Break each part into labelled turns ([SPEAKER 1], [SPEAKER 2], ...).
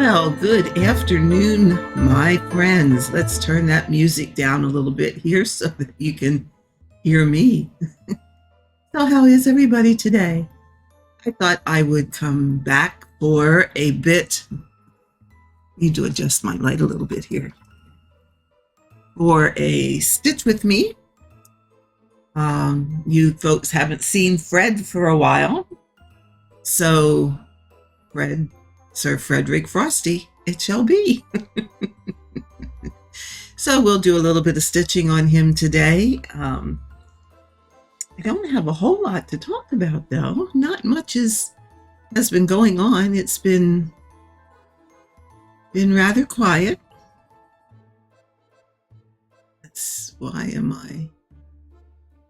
[SPEAKER 1] Well, good afternoon, my friends. Let's turn that music down a little bit here so that you can hear me. So, how is everybody today? I thought I would come back for a bit. Need to adjust my light a little bit here. For a stitch with me. You folks haven't seen Fred for a while. So, Sir Frederick Frosty, it shall be. So we'll do a little bit of stitching on him today. I don't have a whole lot to talk about, though. Not much has been going on. It's been rather quiet. Why am I?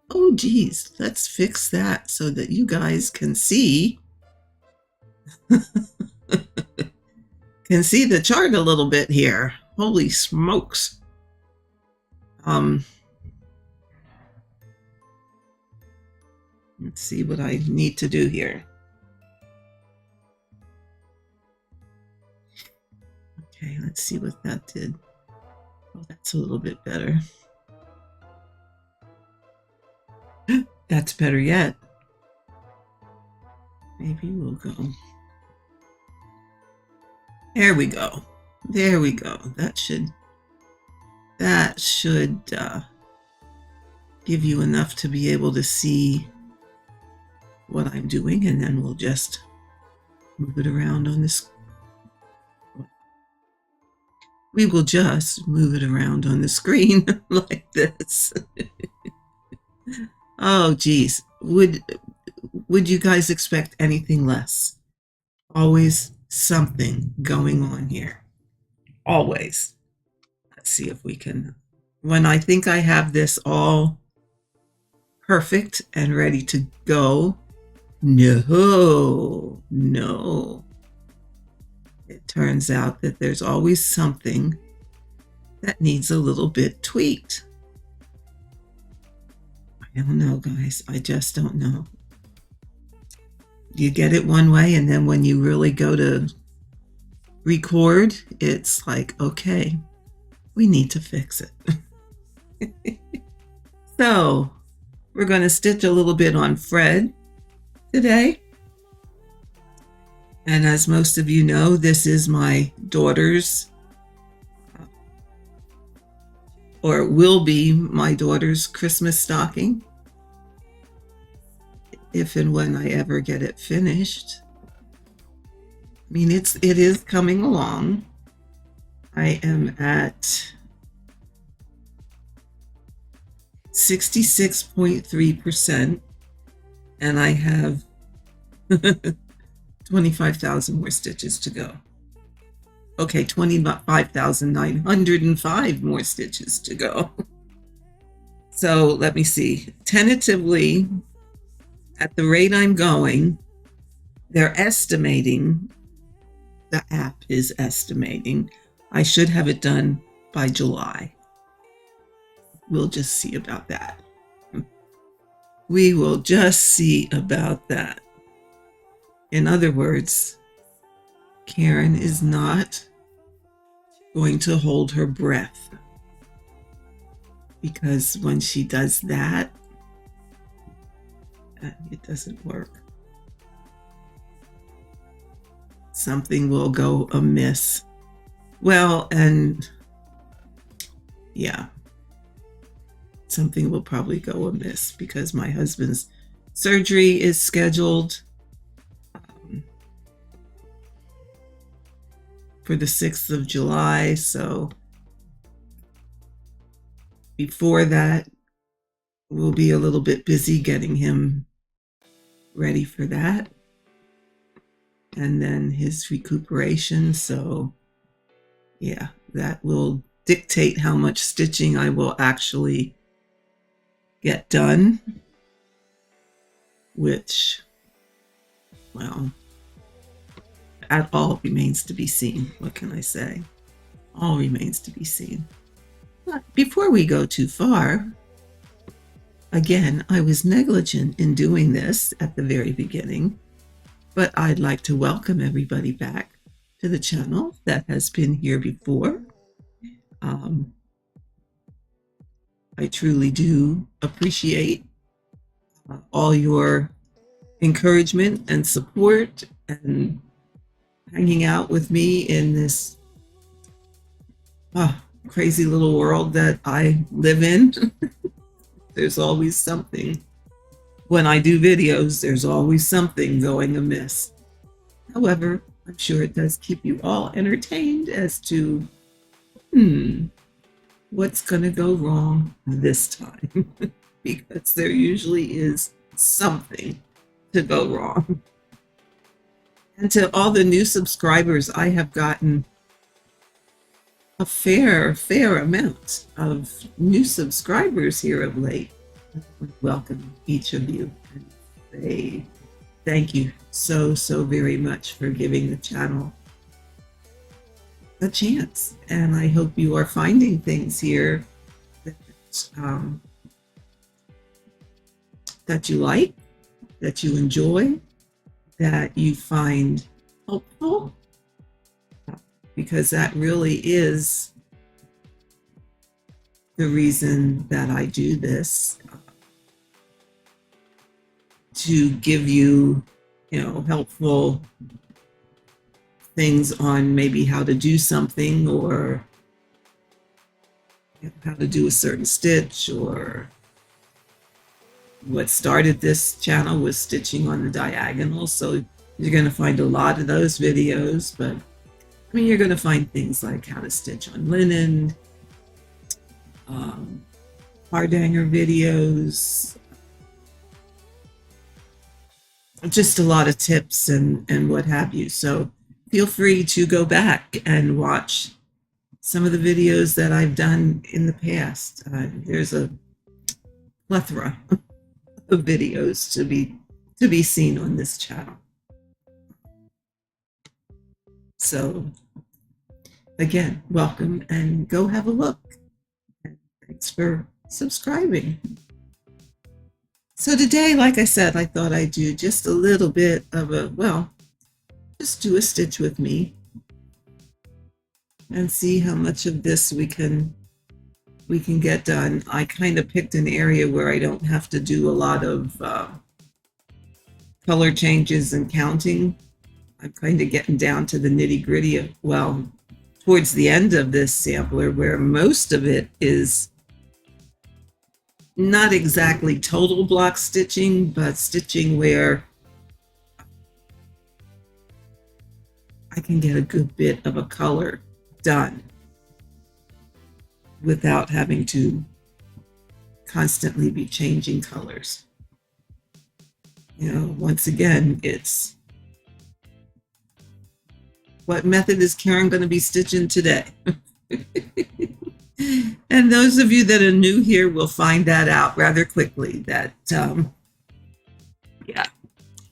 [SPEAKER 1] Oh, geez, let's fix that so that you guys can see. Can see the chart a little bit here. Holy smokes. Let's see what I need to do here. Okay, let's see what that did. Oh, that's a little bit better. That's better yet. Maybe we'll go. There we go. There we go. That should give you enough to be able to see what I'm doing, and then we'll just move it around on this. We will just move it around on the screen like this. Oh, geez. Would you guys expect anything less? Always something going on here. Always. Let's see if we can. When I think I have this all perfect and ready to go, no. It turns out that there's always something that needs a little bit tweaked. I don't know, guys. I just don't know. You get it one way, and then when you really go to record, it's like, okay, we need to fix it. So we're going to stitch a little bit on Fred today. And as most of you know, this is my daughter's, or will be my daughter's Christmas stocking, if and when I ever get it finished. I mean, it is coming along. I am at 66.3%, and I have 25,000 more stitches to go. Okay, 25,905 more stitches to go. So let me see. Tentatively, at the rate I'm going, they're estimating, the app is estimating, I should have it done by July. We'll just see about that. We will just see about that. In other words, Karen is not going to hold her breath, because when she does that, it doesn't work. Something will go amiss. Well, and yeah, something will probably go amiss because my husband's surgery is scheduled for the 6th of July. So before that, we'll be a little bit busy getting him ready for that. And then his recuperation. So yeah, that will dictate how much stitching I will actually get done, which, well, that all remains to be seen. What can I say? All remains to be seen. But before we go too far, again, I was negligent in doing this at the very beginning, but I'd like to welcome everybody back to the channel that has been here before. I truly do appreciate all your encouragement and support and hanging out with me in this crazy little world that I live in. There's always something. When I do videos, there's always something going amiss. However, I'm sure it does keep you all entertained as to, what's going to go wrong this time? Because there usually is something to go wrong. And to all the new subscribers, I have gotten a fair amount of new subscribers here of late. I would welcome each of you and say thank you so very much for giving the channel a chance. And I hope you are finding things here that you like, that you enjoy, that you find helpful, because that really is the reason that I do this, to give you, helpful things on maybe how to do something, or how to do a certain stitch. Or what started this channel was stitching on the diagonal, so you're going to find a lot of those videos. But I mean, you're going to find things like how to stitch on linen, hardanger videos, just a lot of tips and what have you. So feel free to go back and watch some of the videos that I've done in the past. There's a plethora of videos to be seen on this channel. So again, welcome, and go have a look. And thanks for subscribing. So today, like I said, I thought I'd do just a little bit of just do a stitch with me and see how much of this we can get done. I kind of picked an area where I don't have to do a lot of color changes and counting. I'm kind of getting down to the nitty-gritty of, towards the end of this sampler, where most of it is not exactly total block stitching, but stitching where I can get a good bit of a color done without having to constantly be changing colors. Once again, it's what method is Karen going to be stitching today? And those of you that are new here will find that out rather quickly, that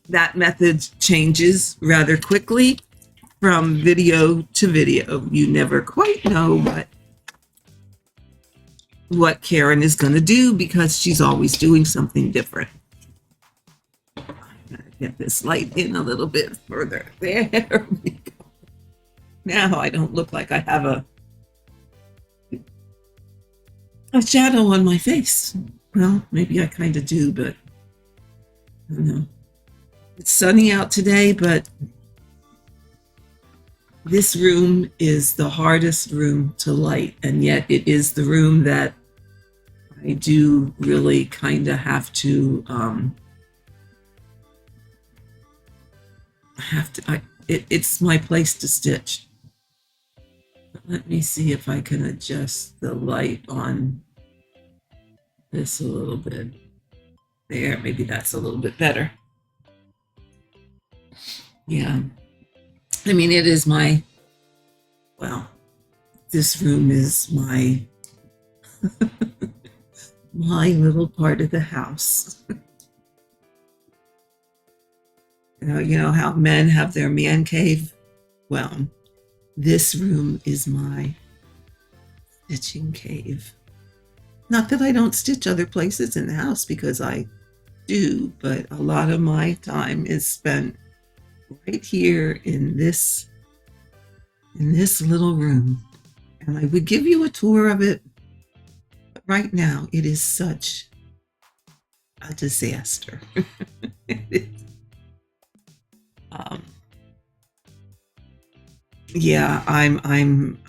[SPEAKER 1] that method changes rather quickly from video to video. You never quite know what Karen is going to do, because she's always doing something different. I'm going to get this light in a little bit further. There we go. Now I don't look like I have a shadow on my face. Well, maybe I kind of do, but I don't know. It's sunny out today, but this room is the hardest room to light, and yet it is the room that I do really kind of have to it's my place to stitch. Let me see if I can adjust the light on this a little bit. There, maybe that's a little bit better. Yeah. I mean, it is this room is my my little part of the house. You know how men have their man cave? Well, this room is my stitching cave. Not that I don't stitch other places in the house, because I do, but a lot of my time is spent right here in this in this little room. And I would give you a tour of it, but right now it is such a disaster. um, yeah, I'm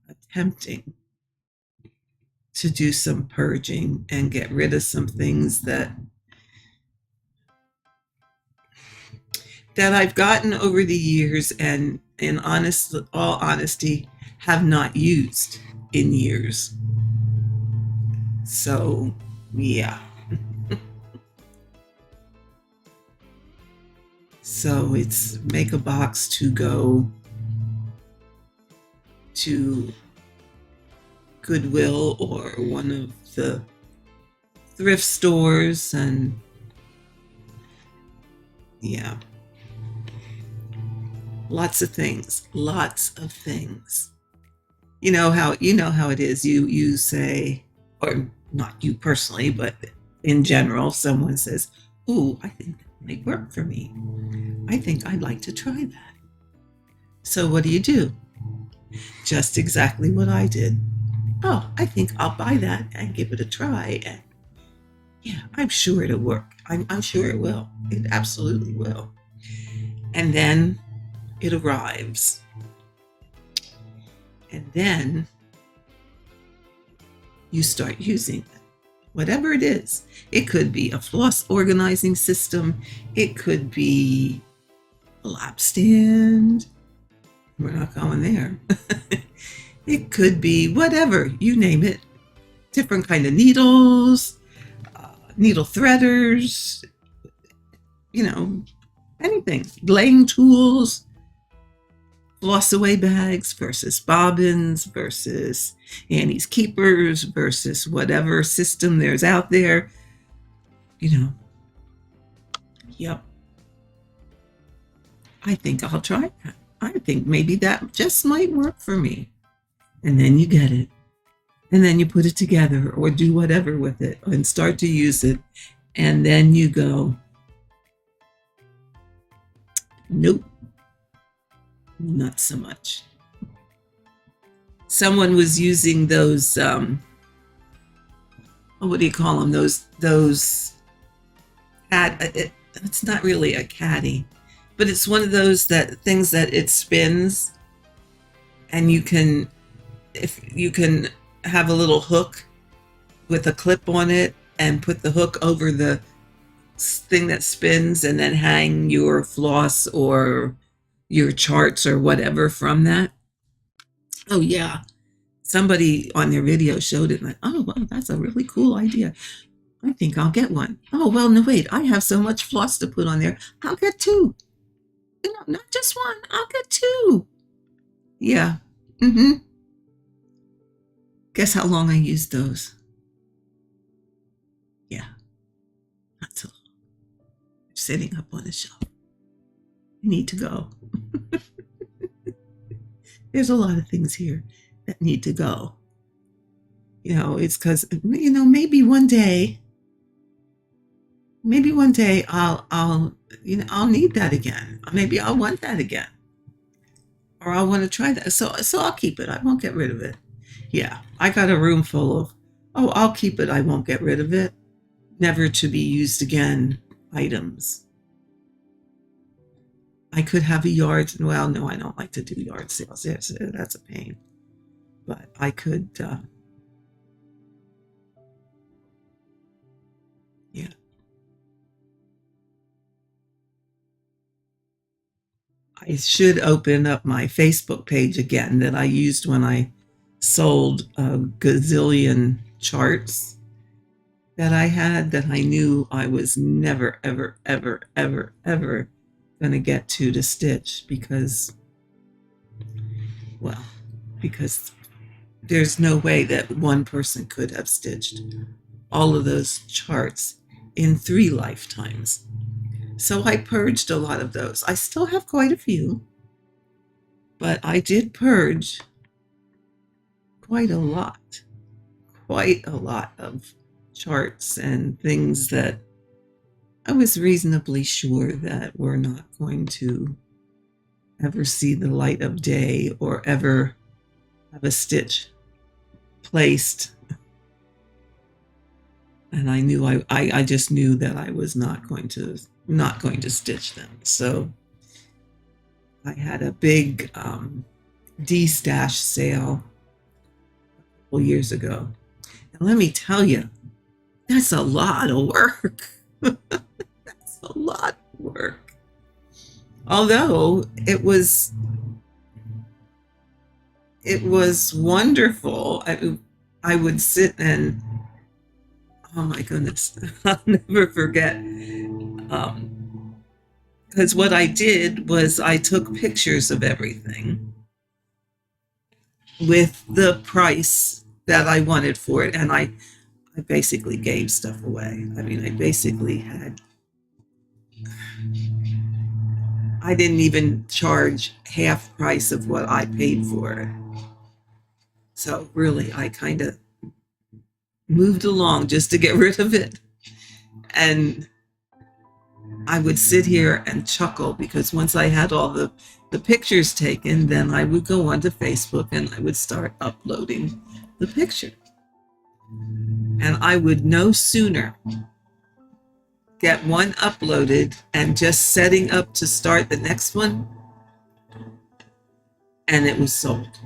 [SPEAKER 1] attempting to do some purging and get rid of some things that I've gotten over the years, and in all honesty, have not used in years. So, yeah. So it's make a box to go to Goodwill or one of the thrift stores, and yeah, lots of things. You know how it is. You say, or not you personally, but in general, someone says, "Oh, I think that might work for me. I think I'd like to try that." So what do? Just exactly what I did. Oh, I think I'll buy that and give it a try. And yeah, I'm sure it'll work. I'm sure it will. It absolutely will. And then it arrives. And then you start using it. Whatever it is. It could be a floss organizing system. It could be a lap stand. We're not going there. It could be whatever, you name it. Different kind of needles, needle threaders, anything. Laying tools, floss away bags versus bobbins versus Annie's keepers versus whatever system there's out there. Yep. I think I'll try that. I think maybe that just might work for me. And then you get it. And then you put it together or do whatever with it and start to use it. And then you go, nope, not so much. Someone was using those, what do you call them? Those it's not really a caddy, but it's one of those things that it spins, and you can have a little hook with a clip on it and put the hook over the thing that spins and then hang your floss or your charts or whatever from that. Oh yeah, somebody on their video showed it, and oh well, that's a really cool idea. I think I'll get one. Oh well, no wait, I have so much floss to put on there. I'll get two. Not just one. I'll get two. Yeah. Guess how long I used those? Yeah, not so long. They're sitting up on the shelf. I need to go. There's a lot of things here that need to go. It's because, maybe one day I'll need that again. Maybe I'll want that again. Or I'll want to try that. So I'll keep it. I won't get rid of it. Yeah, I got a room full of, I'll keep it. I won't get rid of it. Never to be used again items. I could have a yard. Well, no, I don't like to do yard sales. That's a pain. But I could, yeah. I should open up my Facebook page again that I used when I sold a gazillion charts that I had that I knew I was never, ever, ever, ever, ever going to get to stitch because there's no way that one person could have stitched all of those charts in 3 lifetimes. So I purged a lot of those. I still have quite a few, but I did purge quite a lot of charts and things that I was reasonably sure that were not going to ever see the light of day or ever have a stitch placed. And I knew I just knew that I was not going to stitch them. So I had a big de-stash sale a couple years ago. And let me tell you, that's a lot of work. That's a lot of work. Although it was wonderful. I would sit and, oh my goodness, I'll never forget. Because what I did was I took pictures of everything with the price that I wanted for it. And I basically gave stuff away. I mean, I didn't even charge half price of what I paid for it. So really, I kind of moved along just to get rid of it. And I would sit here and chuckle because once I had all the pictures taken, then I would go onto Facebook and I would start uploading the picture. And I would no sooner get one uploaded and just setting up to start the next one, and it was sold.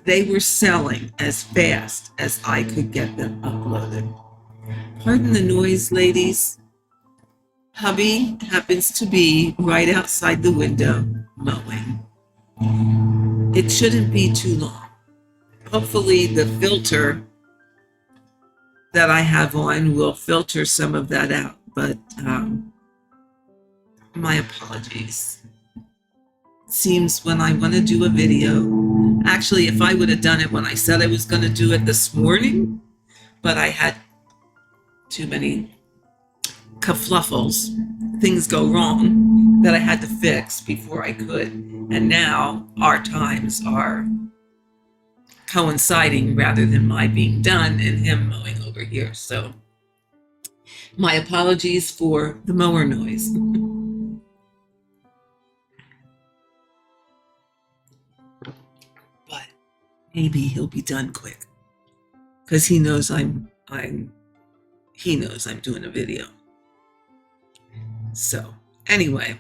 [SPEAKER 1] They were selling as fast as I could get them uploaded. Pardon the noise, ladies. Hubby happens to be right outside the window mowing. It shouldn't be too long. Hopefully the filter that I have on will filter some of that out, but my apologies. Seems when I want to do a video, actually, if I would have done it when I said I was going to do it this morning, but I had too many kerfluffles, things go wrong that I had to fix before I could. And now our times are coinciding rather than my being done and him mowing over here. So my apologies for the mower noise. But maybe he'll be done quick because he knows I'm doing a video. So anyway,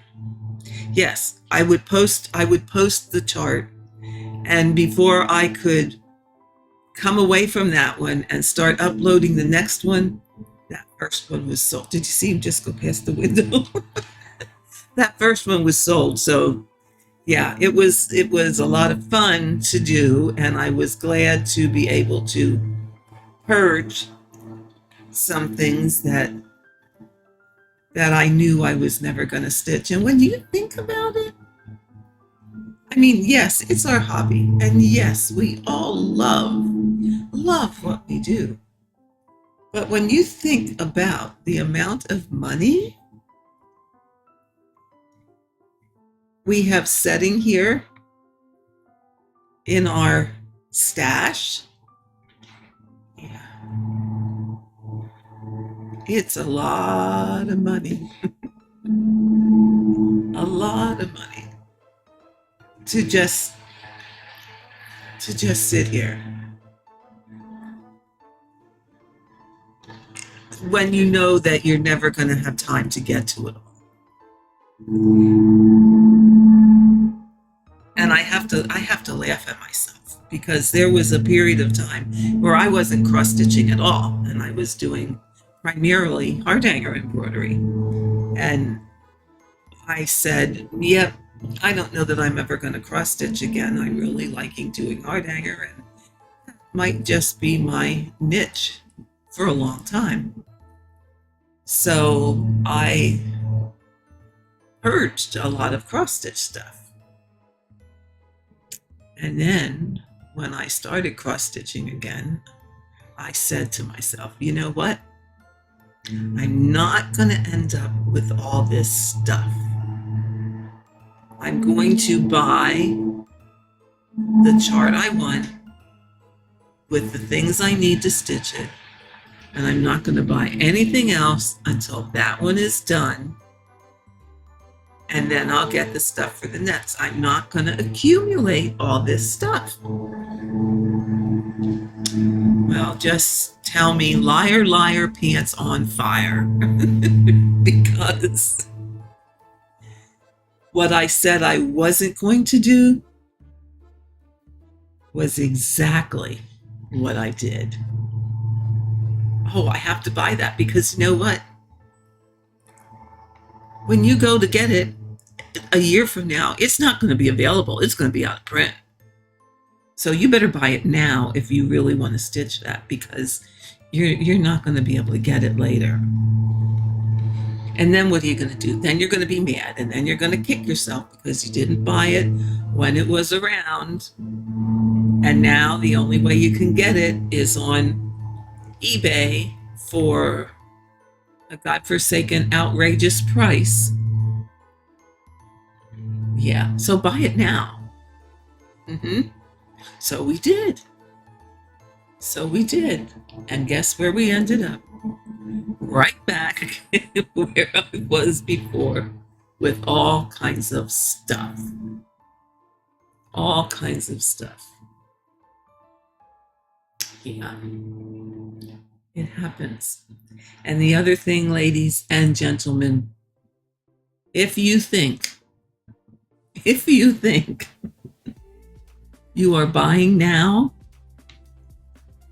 [SPEAKER 1] yes, I would post the chart, and before I could come away from that one and start uploading the next one, that first one was sold. Did you see him just go past the window? That first one was sold. So yeah, it was a lot of fun to do, and I was glad to be able to purge some things that I knew I was never going to stitch. And when you think about it, I mean, yes, it's our hobby. And yes, we all love what we do. But when you think about the amount of money we have sitting here in our stash, yeah, it's a lot of money. A lot of money to just sit here when you know that you're never going to have time to get to it all. And I have to laugh at myself because there was a period of time where I wasn't cross stitching at all, and I was doing primarily hard hanger embroidery. And I said, yep, I don't know that I'm ever going to cross stitch again. I'm really liking doing hard hanger, and that might just be my niche for a long time. So I purged a lot of cross stitch stuff. And then when I started cross stitching again, I said to myself, you know what? I'm not going to end up with all this stuff. I'm going to buy the chart I want with the things I need to stitch it. And I'm not going to buy anything else until that one is done. and then I'll get the stuff for the nets. I'm not going to accumulate all this stuff. Well, just tell me, liar, liar, pants on fire. Because what I said I wasn't going to do was exactly what I did. Oh, I have to buy that because you know what? When you go to get it a year from now, it's not going to be available. It's going to be out of print. So you better buy it now if you really want to stitch that, because you're not going to be able to get it later. And then what are you going to do? Then you're going to be mad, and then you're going to kick yourself because you didn't buy it when it was around. And now the only way you can get it is on eBay for a godforsaken, outrageous price. Yeah, so buy it now. So we did. And guess where we ended up? Right back where I was before, with all kinds of stuff. All kinds of stuff. Yeah, it happens. And the other thing, ladies and gentlemen, if you think you are buying now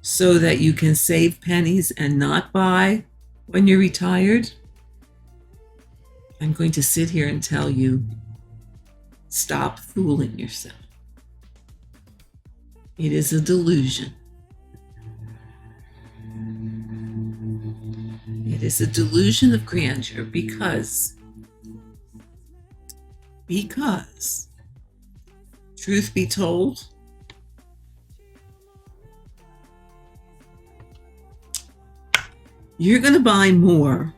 [SPEAKER 1] so that you can save pennies and not buy when you're retired, I'm going to sit here and tell you, stop fooling yourself. It is a delusion. It is a delusion of grandeur because truth be told, you're going to buy more,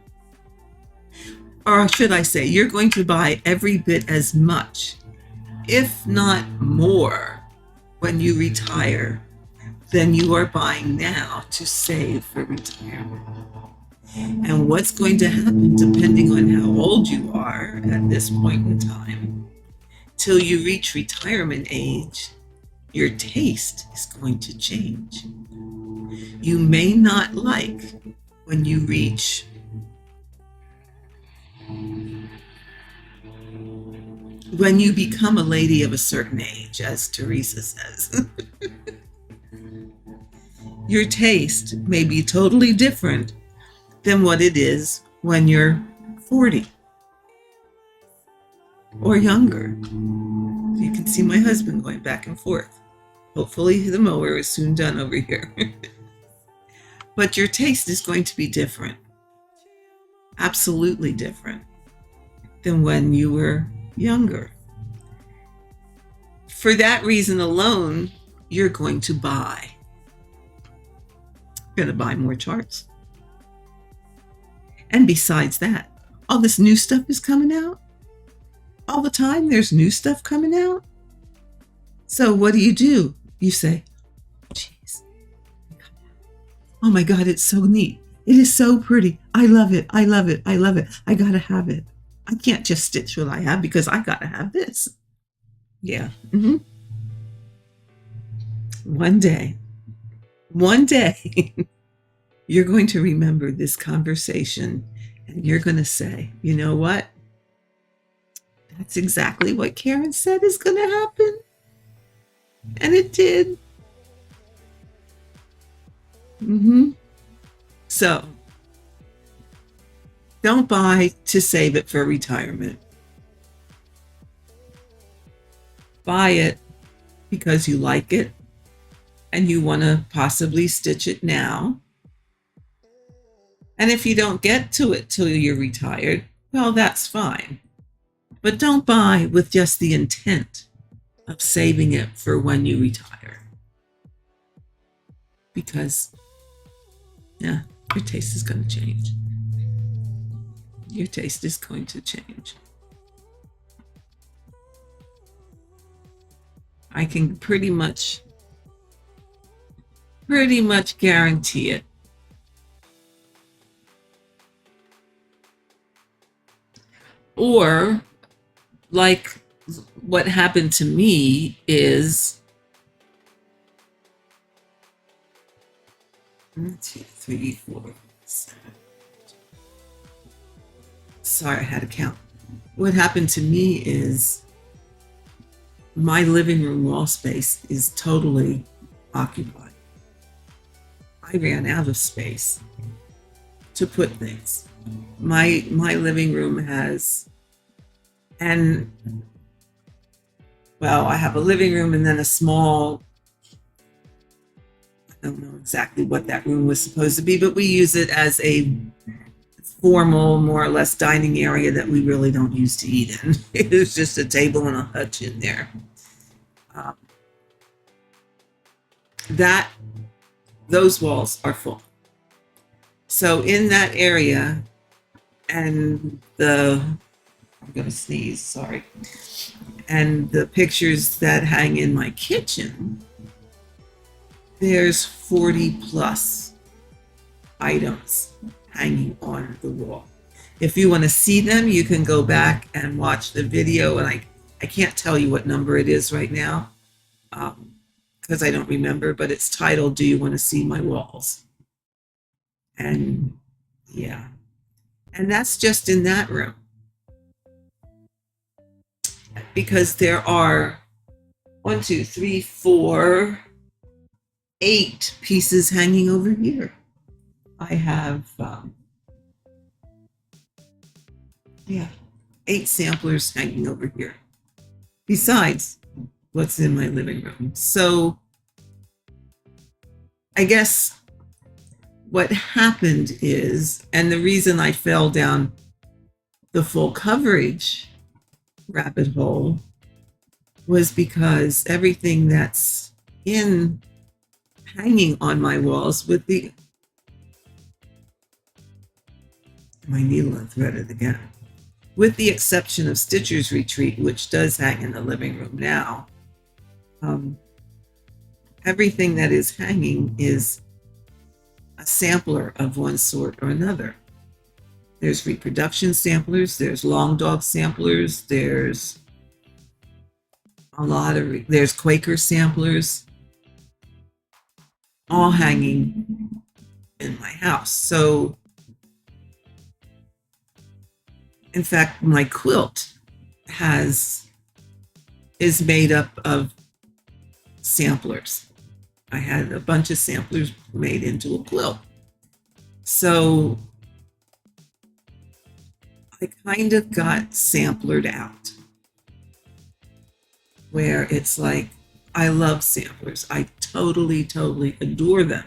[SPEAKER 1] or should I say, you're going to buy every bit as much, if not more, when you retire than you are buying now to save for retirement. And what's going to happen, depending on how old you are at this point in time, till you reach retirement age, your taste is going to change. You may not like when you reach when you become a lady of a certain age, as Teresa says. Your taste may be totally different than what it is when you're 40 or younger. You can see my husband going back and forth. Hopefully the mower is soon done over here. But your taste is going to be different. Absolutely different than when you were younger. For that reason alone, you're going to buy. You're going to buy more charts. And besides that, all this new stuff is coming out. All the time there's new stuff coming out. So what do? You say, geez, oh my God, it's so neat. It is so pretty. I love it. I love it. I love it. I gotta have it. I can't just stitch what I have because I gotta have this. Yeah. One day, you're going to remember this conversation and you're going to say, you know what? That's exactly what Karen said is going to happen. And it did. So, don't buy to save it for retirement. Buy it because you like it and you want to possibly stitch it now. And if you don't get to it till you're retired, well, that's fine. But don't buy with just the intent of saving it for when you retire. Because, yeah, your taste is going to change. Your taste is going to change. I can pretty much guarantee it. Or like what happened to me is 1, 2, 3, 4, 7. Sorry, I had to count. What happened to me is my living room wall space is totally occupied. I ran out of space to put things. My living room has, and well, I have a living room and then a small, I don't know exactly what that room was supposed to be, but we use it as a formal, more or less dining area that we really don't use to eat in. It's just a table and a hutch in there. Those walls are full. So in that area, and I'm going to sneeze, sorry. And the pictures that hang in my kitchen, there's 40 plus items hanging on the wall. If you want to see them, you can go back and watch the video. And I can't tell you what number it is right now because I don't remember, but it's titled, "Do You Want to See My Walls?" And yeah, and that's just in that room. Because there are 1, 2, 3, 4, 8 pieces hanging over here. I have, 8 samplers hanging over here, besides what's in my living room. So I guess what happened is, and the reason I fell down the full coverage rabbit hole was because everything that's hanging on my walls, with my needle unthreaded again, with the exception of Stitcher's Retreat, which does hang in the living room now, everything that is hanging is a sampler of one sort or another. There's reproduction samplers, there's long dog samplers, there's there's Quaker samplers, all hanging in my house. So, in fact, my quilt is made up of samplers. I had a bunch of samplers made into a quilt. So I kind of got samplered out, where it's like, I love samplers. I totally, totally adore them.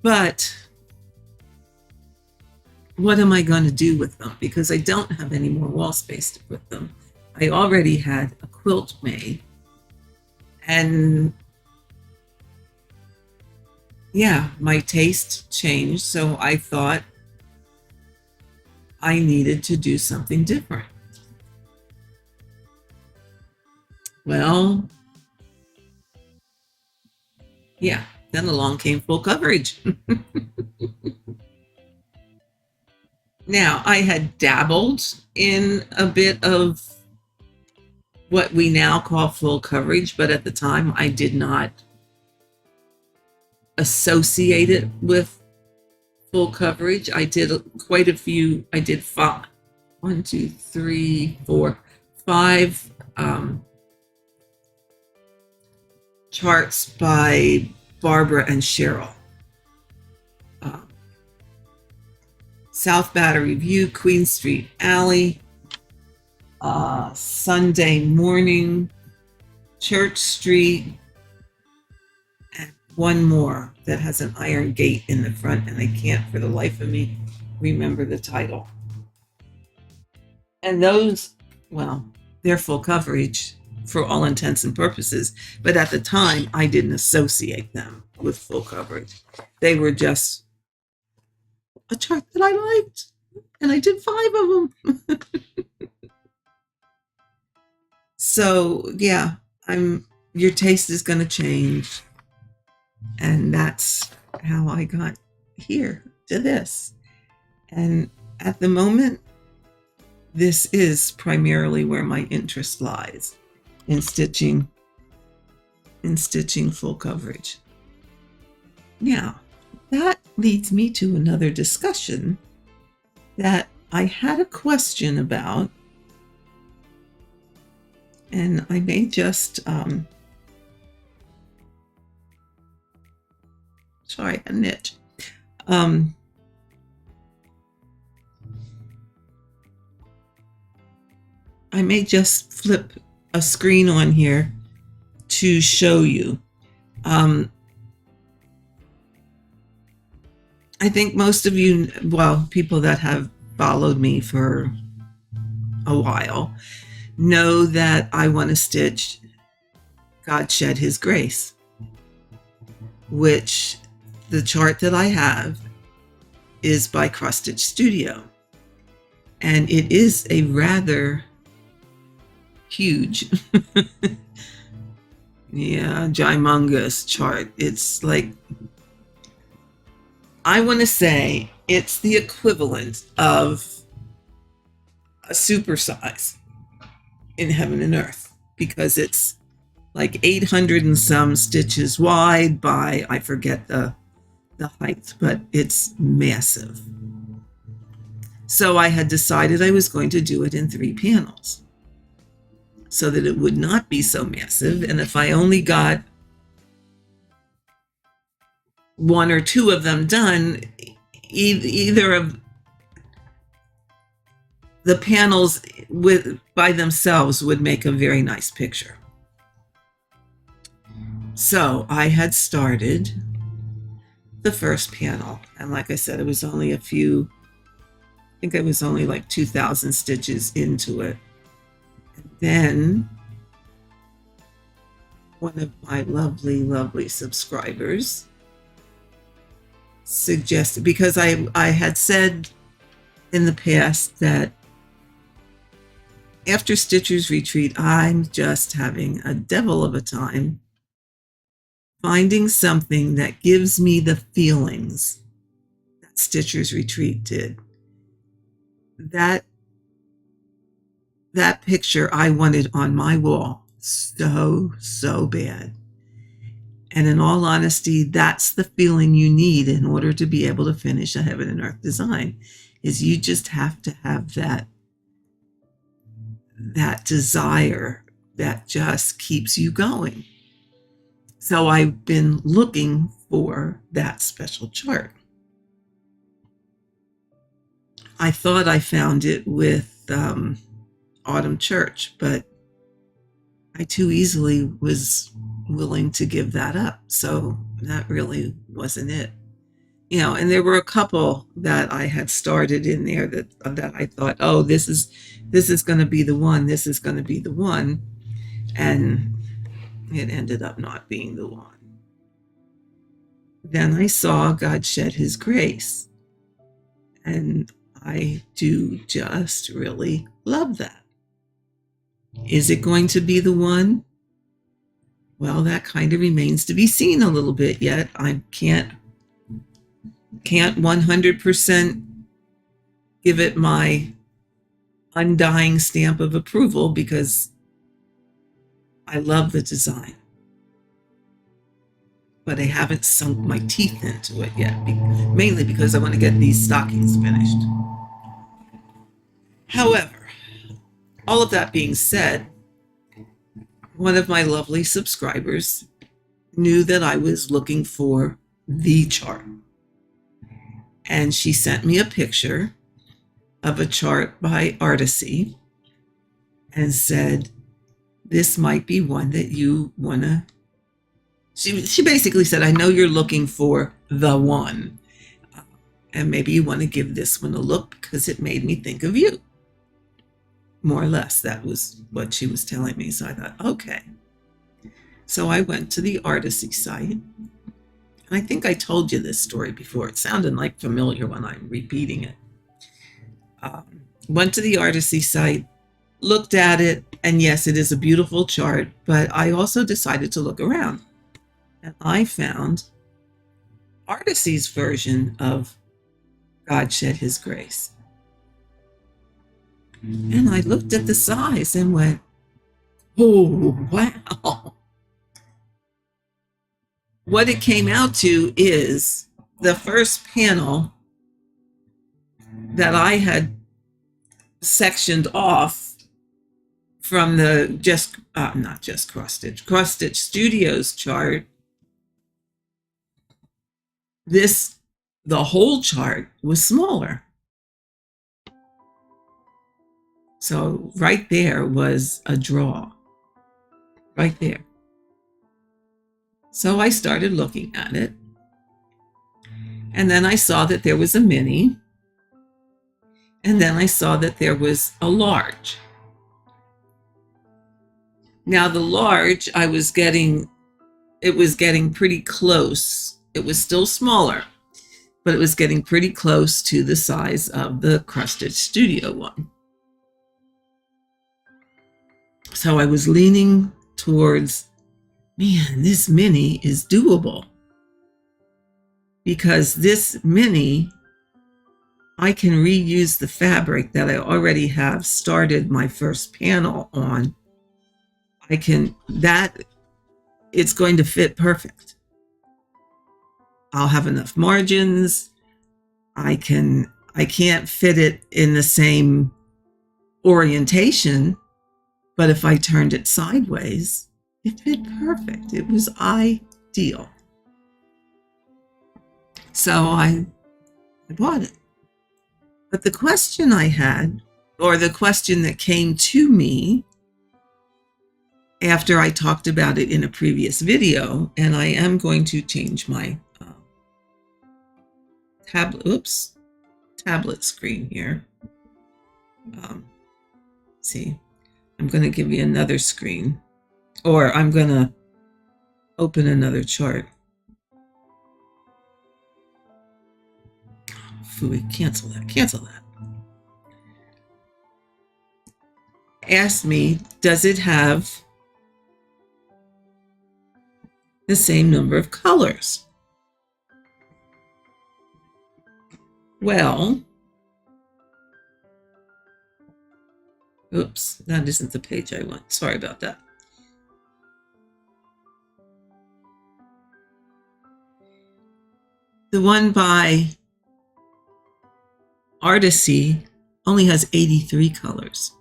[SPEAKER 1] But what am I going to do with them? Because I don't have any more wall space to put them. I already had a quilt made. And yeah, my taste changed. So I thought I needed to do something different. Well, yeah, then along came full coverage. Now, I had dabbled in a bit of what we now call full coverage, but at the time I did not associate it with full coverage. I did quite a few. I did 5, 1, 2, 3, 4, 5 charts by Barbara and Cheryl. South Battery View, Queen Street Alley, Sunday Morning, Church Street, and one more that has an iron gate in the front, and I can't for the life of me remember the title. And those, well, they're full coverage for all intents and purposes, but at the time I didn't associate them with full coverage. They were just a chart that I liked, and I did 5 of them. So yeah, your taste is going to change, and that's how I got here to this. And at the moment, this is primarily where my interest lies, in stitching full coverage. Now, that leads me to another discussion that I had a question about, and I may just sorry, a niche. I may just flip a screen on here to show you. I think most of you, well, people that have followed me for a while, know that I want to stitch God Shed His Grace, which the chart that I have is by Cross Stitch Studio. And it is a rather huge, yeah, gymongous chart. It's like, I want to say it's the equivalent of a supersize in Heaven and Earth, because it's like 800 and some stitches wide by, I forget the height, but it's massive. So I had decided I was going to do it in 3 panels so that it would not be so massive. And if I only got 1 or 2 of them done, either of the panels by themselves would make a very nice picture. So I had started the first panel, and like I said, it was only a few, I think I was only like 2,000 stitches into it. And then one of my lovely subscribers suggested, because I had said in the past that after Stitcher's Retreat, I'm just having a devil of a time finding something that gives me the feelings that Stitcher's Retreat did. That picture I wanted on my wall so bad. And in all honesty, that's the feeling you need in order to be able to finish a Heaven and Earth design, is you just have to have that desire that just keeps you going. So I've been looking for that special chart. I thought I found it with Autumn Church, but I too easily was willing to give that up. So that really wasn't it. You know, and there were a couple that I had started in there that I thought, oh, this is going to be the one. This is going to be the one. And it ended up not being the one. Then I saw God Shed His Grace. And I do just really love that. Is it going to be the one? Well, that kind of remains to be seen a little bit yet. I can't 100% give it my undying stamp of approval, because I love the design, but I haven't sunk my teeth into it yet, mainly because I want to get these stockings finished. However, all of that being said, one of my lovely subscribers knew that I was looking for the chart. And she sent me a picture of a chart by Artisy and said, this might be one that you want to... She basically said, I know you're looking for the one, and maybe you want to give this one a look because it made me think of you. More or less, that was what she was telling me. So I thought, okay. So I went to the Artisy site. And I think I told you this story before. It sounded like familiar when I'm repeating it. Went to the Artisy site, looked at it, and yes, it is a beautiful chart, but I also decided to look around. And I found Artisy's version of God Shed His Grace. And I looked at the size and went, oh, wow. What it came out to is the first panel that I had sectioned off from the not just Cross Stitch Studios chart. The whole chart was smaller. So right there was a draw, right there. So I started looking at it, and then I saw that there was a mini, and then I saw that there was a large. Now the large, it was getting pretty close. It was still smaller, but it was getting pretty close to the size of the Cross Stitch Studio one. So I was leaning towards, man, this mini is doable. Because this mini, I can reuse the fabric that I already have started my first panel on. It's going to fit perfect. I'll have enough margins. I can't fit it in the same orientation, but if I turned it sideways, it fit perfect. It was ideal. So I bought it. But the question I had, or the question that came to me after I talked about it in a previous video, and I am going to change my tablet screen here. See, I'm going to give you another screen, or I'm going to open another chart. Phooey, cancel that. Ask me, does it have the same number of colors? Well, oops, that isn't the page I want. Sorry about that. The one by Artisy only has 83 colors.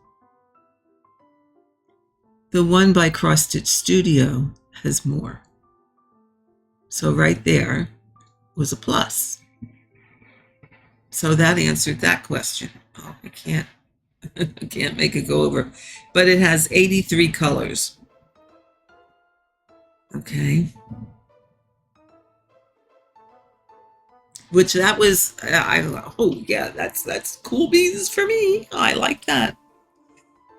[SPEAKER 1] The one by Cross Stitch Studio has more. So right there was a plus. So that answered that question. Oh, I can't make it go over, but it has 83 colors. Okay. Which that was, oh yeah, that's cool beans for me. I like that.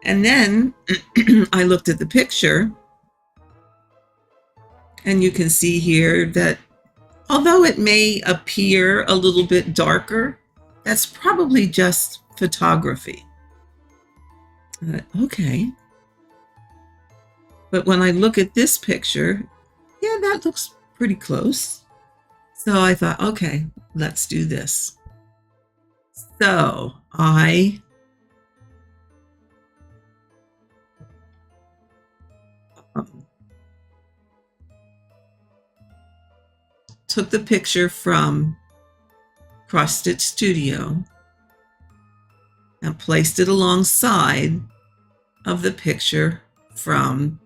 [SPEAKER 1] And then I looked at the picture, and you can see here that although it may appear a little bit darker, that's probably just photography. Okay. But when I look at this picture, yeah, that looks pretty close. So I thought, okay, let's do this. So I took the picture from Cross Stitch Studio and placed it alongside of the picture from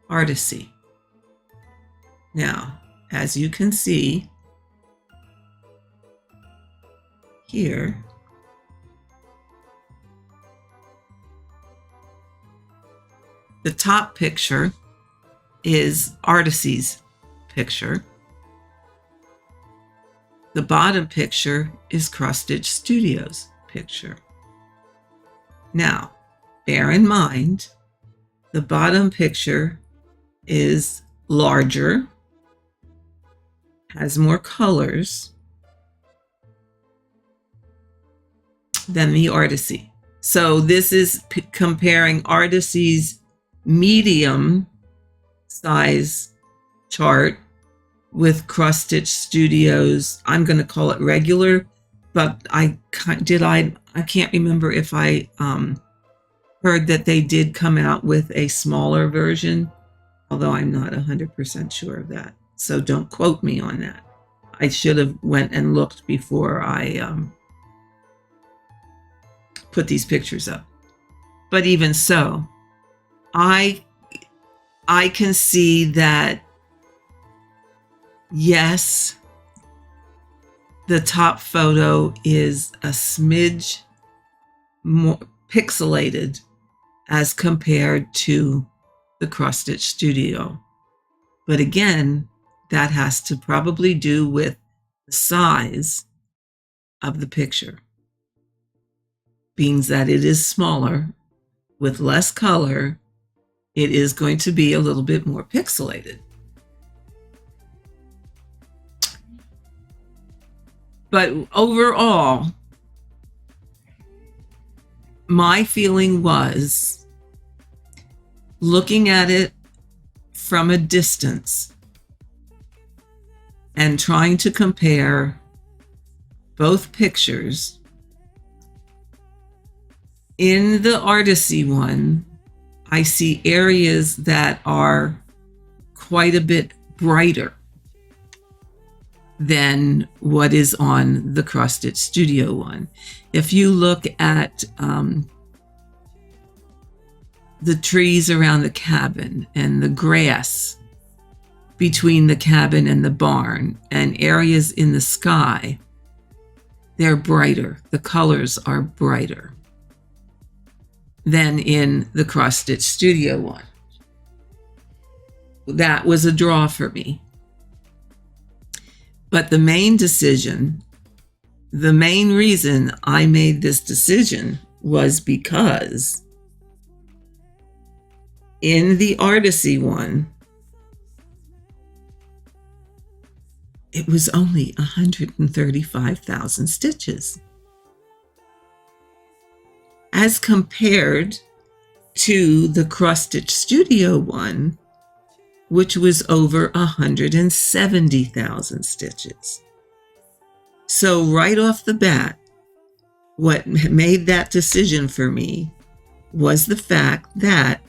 [SPEAKER 1] Artisy. Now, as you can see here, the top picture is Artisy's picture. The bottom picture is Cross Stitch Studio's picture. Now, bear in mind, the bottom picture is larger, has more colors than the Artisy. So this is comparing Artisy's medium size chart with Cross Stitch Studios. I'm going to call it regular, but I I can't remember if I heard that they did come out with a smaller version, although I'm not 100% sure of that. So don't quote me on that. I should have went and looked before I put these pictures up. But even so, I can see that, yes, the top photo is a smidge more pixelated as compared to the Cross Stitch Studio. But again, that has to probably do with the size of the picture. Being that it is smaller, with less color, it is going to be a little bit more pixelated. But overall, my feeling was, looking at it from a distance and trying to compare both pictures, in the Artisy one, I see areas that are quite a bit brighter than what is on the Cross Stitch Studio one. If you look at the trees around the cabin and the grass between the cabin and the barn and areas in the sky, they're brighter. The colors are brighter than in the Cross Stitch Studio one. That was a draw for me. But the main decision, the main reason I made this decision was because in the Artisy one, it was only 135,000 stitches, as compared to the Cross Stitch Studio one, which was over 170,000 stitches. So right off the bat, what made that decision for me was the fact that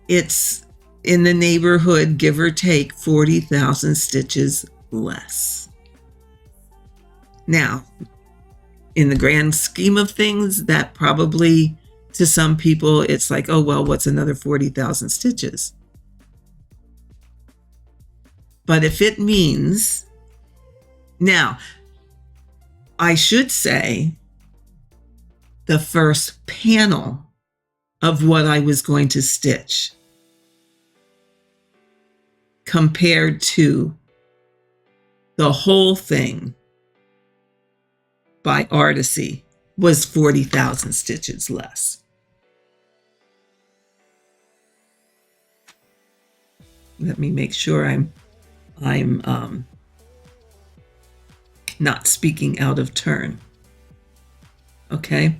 [SPEAKER 1] it's in the neighborhood, give or take, 40,000 stitches less. Now, in the grand scheme of things, that probably, to some people, it's like, oh, well, what's another 40,000 stitches? But if it means, now, I should say the first panel of what I was going to stitch compared to the whole thing by Artisy was 40,000 stitches less. Let me make sure I'm not speaking out of turn. Okay,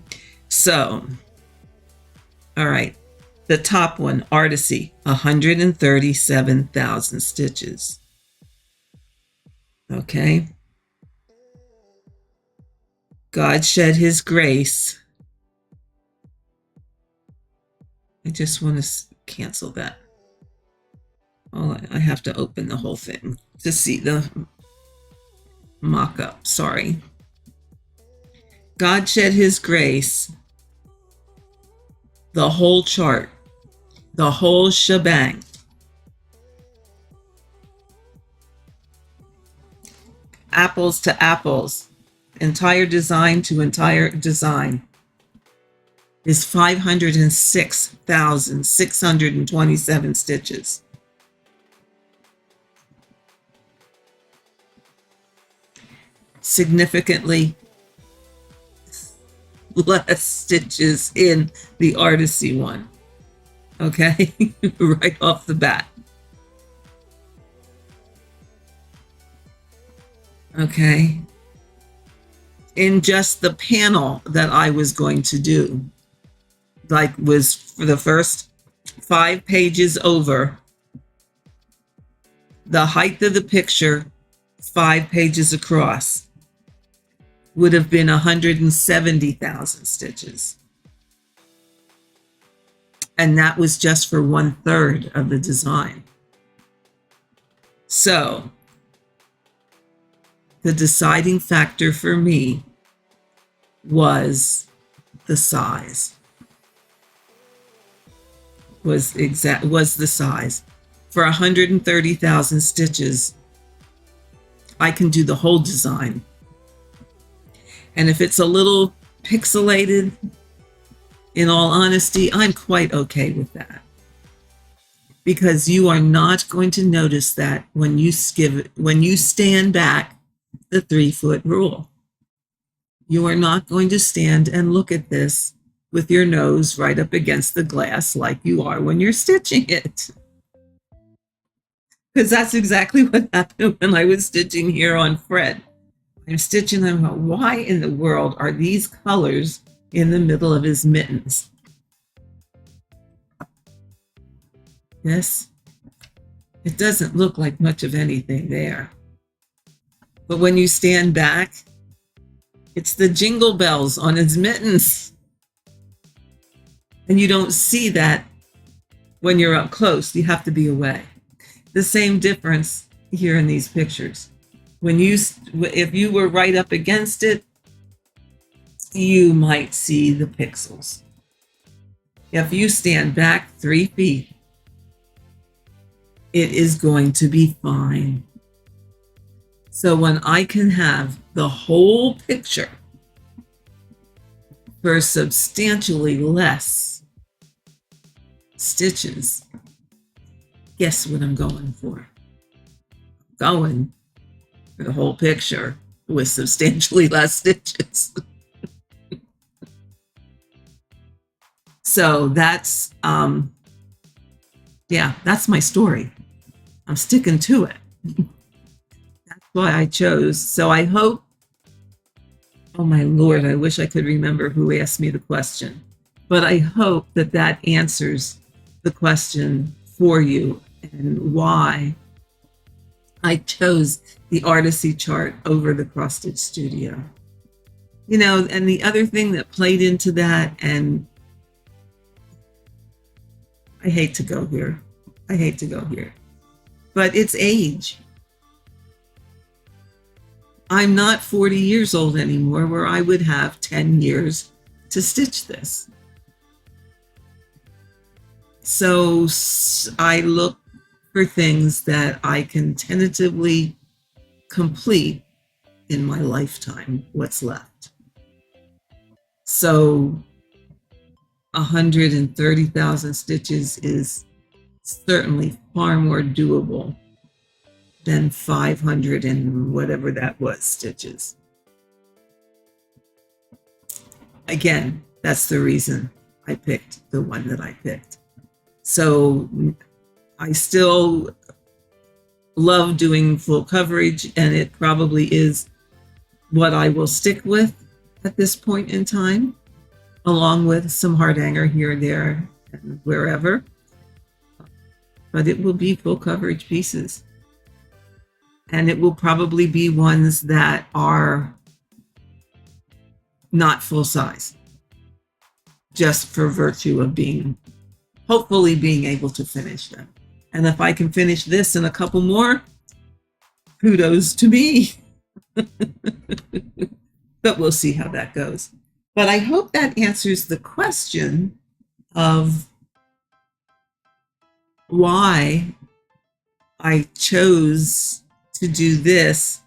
[SPEAKER 1] so, all right, the top one, Artisy, 137,000 stitches. Okay. God Shed His Grace. I just want to cancel that. Oh, I have to open the whole thing to see the mock-up. Sorry. God Shed His Grace. The whole chart. The whole shebang. Apples to apples. Entire design to entire design is 506,627 stitches. Significantly less stitches in the Artisy one. Okay, right off the bat. Okay. In just the panel that I was going to do, like was for the first 5 pages over, the height of the picture, 5 pages across. would have been 170,000 stitches. And that was just for 1/3 of the design. So the deciding factor for me was the size. Was the size. For 130,000 stitches, I can do the whole design. And if it's a little pixelated, in all honesty, I'm quite okay with that. Because you are not going to notice that when you stand back the 3-foot rule. You are not going to stand and look at this with your nose right up against the glass like you are when you're stitching it. Because that's exactly what happened when I was stitching here on Fred. I'm stitching them. Why in the world are these colors in the middle of his mittens? This, it doesn't look like much of anything there. But when you stand back, it's the jingle bells on his mittens. And you don't see that when you're up close. You have to be away. The same difference here in these pictures. If you were right up against it, you might see the pixels. If you stand back 3 feet, it is going to be fine. So when I can have the whole picture for substantially less stitches, guess what I'm going for? Going for the whole picture with substantially less stitches. So that's, that's my story. I'm sticking to it. That's why I chose. So I hope, oh my Lord, I wish I could remember who asked me the question, but I hope that that answers the question for you and why I chose the Artisy chart over the Cross Stitch Studio. You know, and the other thing that played into that, and I hate to go here, but it's age. I'm not 40 years old anymore where I would have 10 years to stitch this. So I look for things that I can tentatively complete in my lifetime, what's left. So 130,000 stitches is certainly far more doable than 500 and whatever that was stitches. Again, that's the reason I picked the one that I picked. So I still love doing full coverage, and it probably is what I will stick with at this point in time, along with some hard hanger here and there and wherever. But it will be full coverage pieces. And it will probably be ones that are not full size, just for virtue of hopefully being able to finish them. And if I can finish this and a couple more, kudos to me. But we'll see how that goes. But I hope that answers the question of why I chose to do this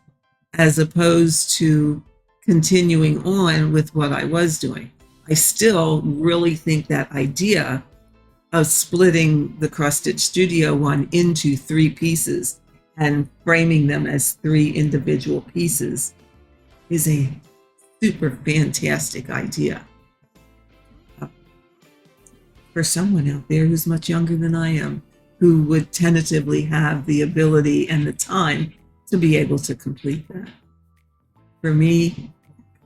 [SPEAKER 1] as opposed to continuing on with what I was doing. I still really think that idea of splitting the Cross Stitch Studio one into 3 pieces and framing them as 3 individual pieces is a super fantastic idea for someone out there who's much younger than I am, who would tentatively have the ability and the time to be able to complete that. For me,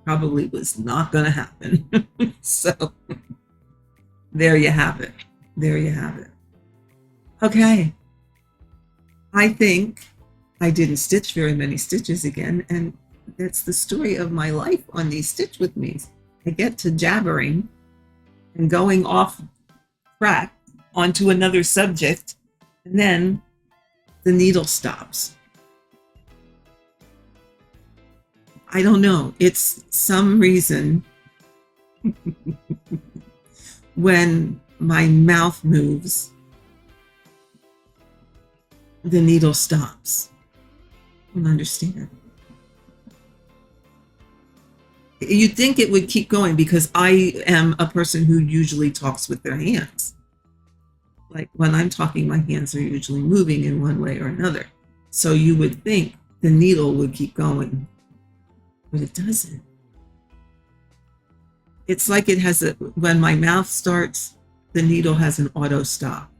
[SPEAKER 1] probably was not going to happen. So there you have it. There you have it. Okay. I think I didn't stitch very many stitches again, and That's the story of my life on these Stitch With Me's. I get to jabbering and going off track onto another subject, and then the needle stops. I don't know. It's some reason when my mouth moves, the needle stops. I don't understand. You'd think it would keep going because I am a person who usually talks with their hands. Like when I'm talking, my hands are usually moving in one way or another. So you would think the needle would keep going, but it doesn't. It's like it has when my mouth starts, the needle has an auto stop.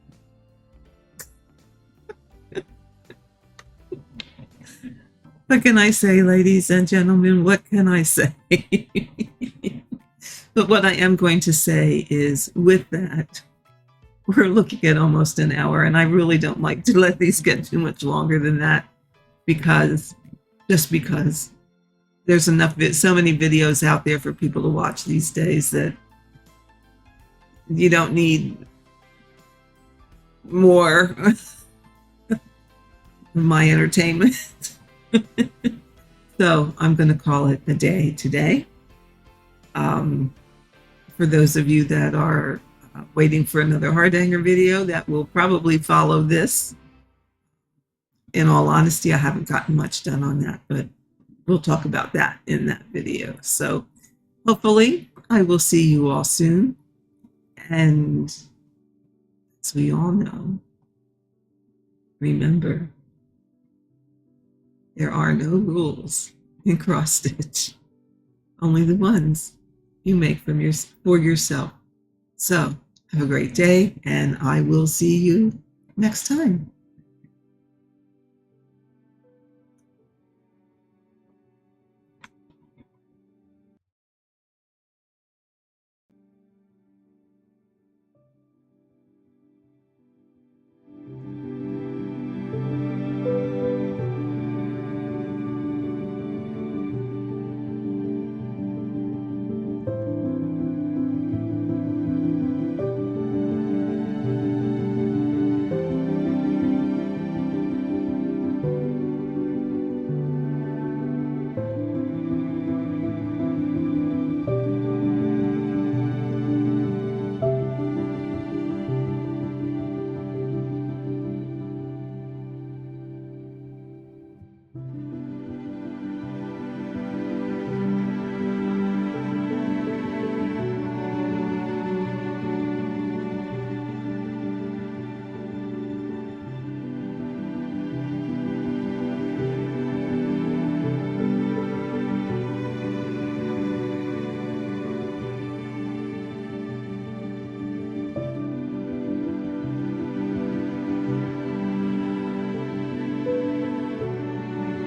[SPEAKER 1] What can I say, ladies and gentlemen? What can I say? But what I am going to say is, with that, we're looking at almost an hour, and I really don't like to let these get too much longer than that, because there's enough, so many videos out there for people to watch these days that you don't need more of my entertainment. So I'm going to call it a day today. For those of you that are waiting for another Hardanger video, that will probably follow this. In all honesty, I haven't gotten much done on that, but we'll talk about that in that video. So hopefully I will see you all soon. And as we all know, remember, there are no rules in cross stitch, only the ones you make for yourself. So have a great day, and I will see you next time.